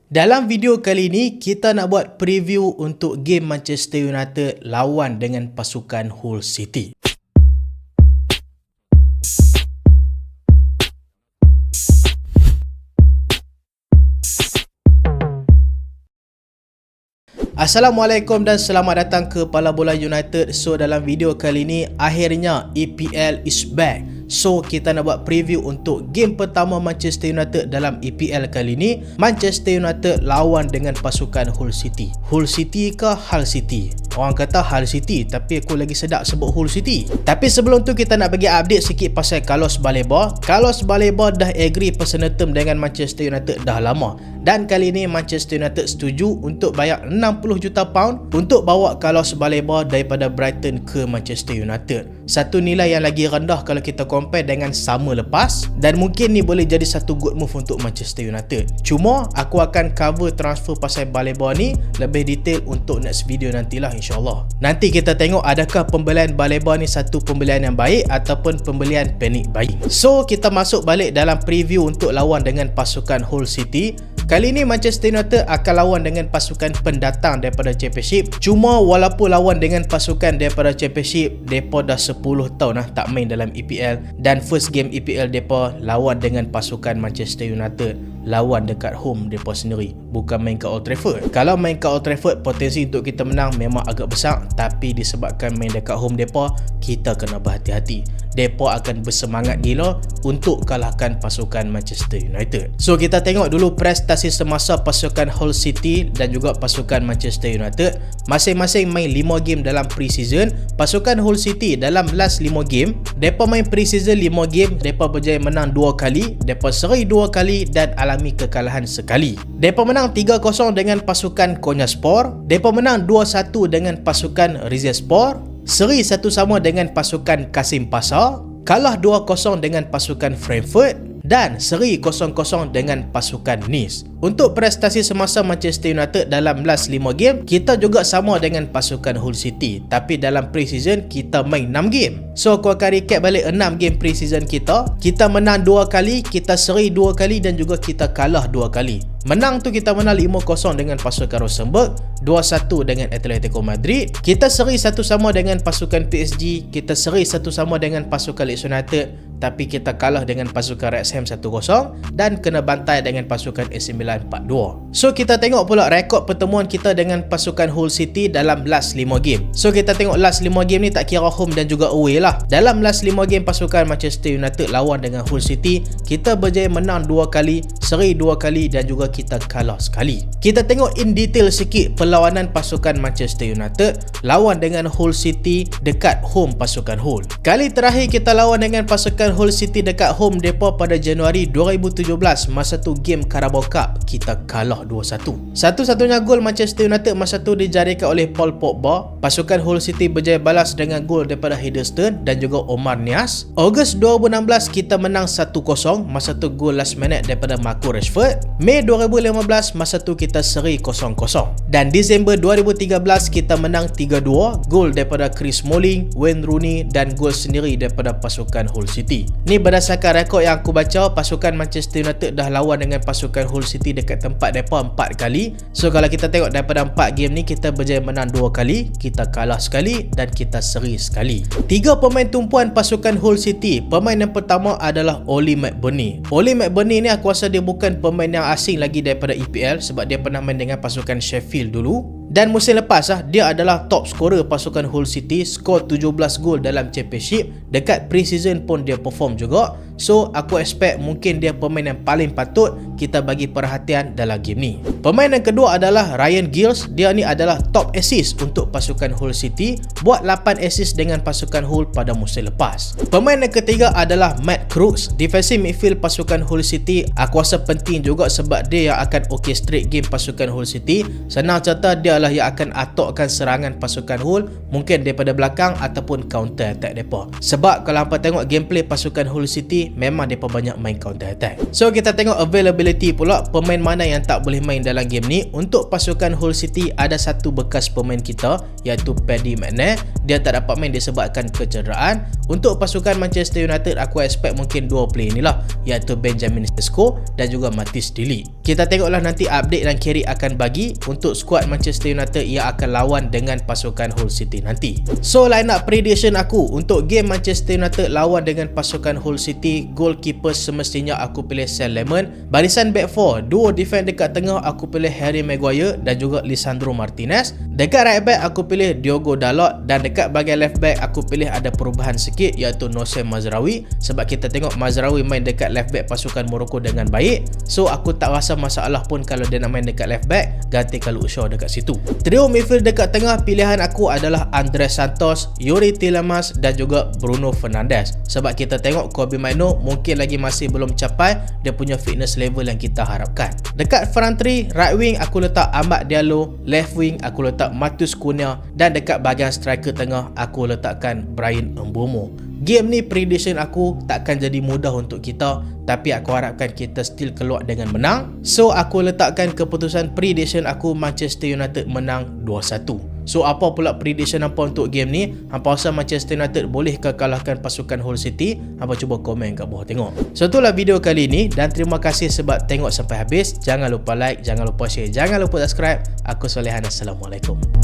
Dalam video kali ini, kita nak buat preview untuk game Manchester United lawan dengan pasukan Hull City. Assalamualaikum dan selamat datang ke Pala Bola United. So dalam video kali ini, akhirnya EPL is back. So kita nak buat preview untuk game pertama Manchester United dalam EPL kali ini. Manchester United lawan dengan pasukan Hull City. Hull City ke Hull City? Orang kata Hull City, tapi aku lagi sedap sebut Hull City. Tapi sebelum tu kita nak bagi update sikit pasal Carlos Baleba. Carlos Baleba dah agree personal term dengan Manchester United dah lama. Dan kali ini Manchester United setuju untuk bayar 60 juta pound untuk bawa Carlos Baleba daripada Brighton ke Manchester United. Satu nilai yang lagi rendah kalau kita compare dengan sama lepas, dan mungkin ni boleh jadi satu good move untuk Manchester United. Cuma aku akan cover transfer pasal Baleba ni lebih detail untuk next video nantilah insyaAllah. Nanti kita tengok adakah pembelian Baleba ni satu pembelian yang baik ataupun pembelian panic buying. So kita masuk balik dalam preview untuk lawan dengan pasukan Hull City. Kali ini Manchester United akan lawan dengan pasukan pendatang daripada Championship. Cuma walaupun lawan dengan pasukan daripada Championship, mereka dah 10 tahun tak main dalam EPL. Dan first game EPL mereka lawan dengan pasukan Manchester United, lawan dekat home mereka sendiri, bukan main ke Old Trafford. Kalau main ke Old Trafford, potensi untuk kita menang memang agak besar. Tapi disebabkan main dekat home mereka, kita kena berhati-hati. Mereka akan bersemangat gila untuk kalahkan pasukan Manchester United. So kita tengok dulu prestasi semasa pasukan Hull City dan juga pasukan Manchester United. Masing-masing main 5 game dalam pre-season. Pasukan Hull City dalam last 5 game, mereka main pre-season 5 game, mereka berjaya menang 2 kali, mereka seri 2 kali dan alami kekalahan sekali. Mereka menang 3-0 dengan pasukan Konyaspor, mereka menang 2-1 dengan pasukan Rizespor, seri 1-1 dengan pasukan Kasim Pasar, kalah 2-0 dengan pasukan Frankfurt dan seri 0-0 dengan pasukan Nice. Untuk prestasi semasa Manchester United dalam last 5 game, kita juga sama dengan pasukan Hull City. Tapi dalam pre-season, kita main 6 game. So, aku akan recap balik 6 game pre-season kita. Kita menang 2 kali, kita seri 2 kali dan juga kita kalah 2 kali. Menang tu kita menang 5-0 dengan pasukan Rosenborg, 2-1 dengan Atletico Madrid. Kita seri 1-1 dengan pasukan PSG, kita seri 1-1 dengan pasukan Leeds United, tapi kita kalah dengan pasukan Wrexham 1-0 dan kena bantai dengan pasukan AC Milan 4-2. So kita tengok pula rekod pertemuan kita dengan pasukan Hull City dalam last 5 game. So kita tengok last 5 game ni tak kira home dan juga away lah. Dalam last 5 game pasukan Manchester United lawan dengan Hull City, kita berjaya menang 2 kali, seri 2 kali dan juga kita kalah sekali. Kita tengok in detail sikit perlawanan pasukan Manchester United lawan dengan Hull City dekat home pasukan Hull. Kali terakhir kita lawan dengan pasukan Hull City dekat home mereka pada Januari 2017, masa tu game Carabao Cup, kita kalah 2-1. Satu-satunya gol Manchester United masa tu dijadikan oleh Paul Pogba. Pasukan Hull City berjaya balas dengan gol daripada Hiddleston dan juga Omar Nias. Ogos 2016 kita menang 1-0, masa tu gol last minute daripada Marco Rashford. Mei 2015 masa tu kita seri 0-0. Dan Disember 2013 kita menang 3-2, gol daripada Chris Smalling, Wayne Rooney dan gol sendiri daripada pasukan Hull City. Ni berdasarkan rekod yang aku baca, pasukan Manchester United dah lawan dengan pasukan Hull City dekat tempat mereka 4 kali. So kalau kita tengok daripada 4 game ni, kita berjaya menang 2 kali, kita kalah sekali dan kita seri sekali. 3 pemain tumpuan pasukan Hull City. Pemain yang pertama adalah Oli McBurney. Oli McBurney ni aku rasa dia bukan pemain yang asing lagi daripada EPL sebab dia pernah main dengan pasukan Sheffield dulu. Dan musim lepas dia adalah top scorer pasukan Hull City, skor 17 gol dalam Championship. Dekat pre-season pun dia perform juga. So aku expect mungkin dia pemain yang paling patut kita bagi perhatian dalam game ni. Pemain yang kedua adalah Ryan Giggs. Dia ni adalah top assist untuk pasukan Hull City, buat 8 assist dengan pasukan Hull pada musim lepas. Pemain yang ketiga adalah Matt Crooks, defensive midfield pasukan Hull City. Aku rasa penting juga sebab dia yang akan orchestrate game pasukan Hull City. Senang cerita, dia adalah yang akan atokkan serangan pasukan Hull, mungkin daripada belakang ataupun counter attack depa. Sebab kalau hampa tengok gameplay pasukan Hull City, memang depa banyak main counter attack. So kita tengok availability pula, pemain mana yang tak boleh main dalam game ni. Untuk pasukan Hull City ada satu bekas pemain kita iaitu Paddy McNair. Dia tak dapat main disebabkan kecederaan. Untuk pasukan Manchester United, aku expect mungkin dua player ni lah, iaitu Benjamin Sesko dan juga Mathis De Ligt. Kita tengoklah nanti update dan Carrick akan bagi untuk skuad Manchester United yang akan lawan dengan pasukan Hull City nanti. So line up prediction aku untuk game Manchester United lawan dengan pasukan Hull City, goalkeeper semestinya aku pilih Sam Lemon. Barisan back 4, duo defense dekat tengah aku pilih Harry Maguire dan juga Lisandro Martinez. Dekat right back aku pilih Diogo Dalot, dan dekat bahagian left back aku pilih ada perubahan sikit iaitu Nosem Mazraoui, sebab kita tengok Mazraoui main dekat left back pasukan Morocco dengan baik. So aku tak rasa masalah pun kalau dia nak main dekat left back, ganti Luke Shaw dekat situ. Trio midfield dekat tengah pilihan aku adalah Andres Santos, Youri Tielemans dan juga Bruno Fernandes. Sebab kita tengok Kobbie Mainoo mungkin lagi masih belum capai dia punya fitness level yang kita harapkan. Dekat front 3, right wing aku letak Amad Diallo, left wing aku letak Matheus Cunha, dan dekat bahagian striker tengah aku letakkan Bryan Mbeumo. Game ni prediction aku takkan jadi mudah untuk kita, tapi aku harapkan kita still keluar dengan menang. So aku letakkan keputusan prediction aku Manchester United menang 2-1. So apa pula prediction hampa untuk game ni? Hampa rasa Manchester United boleh ke kalahkan pasukan Hull City? Hampa cuba komen kat bawah tengok. So itulah video kali ni, dan terima kasih sebab tengok sampai habis. Jangan lupa like, jangan lupa share, jangan lupa subscribe. Aku Solehan, Assalamualaikum.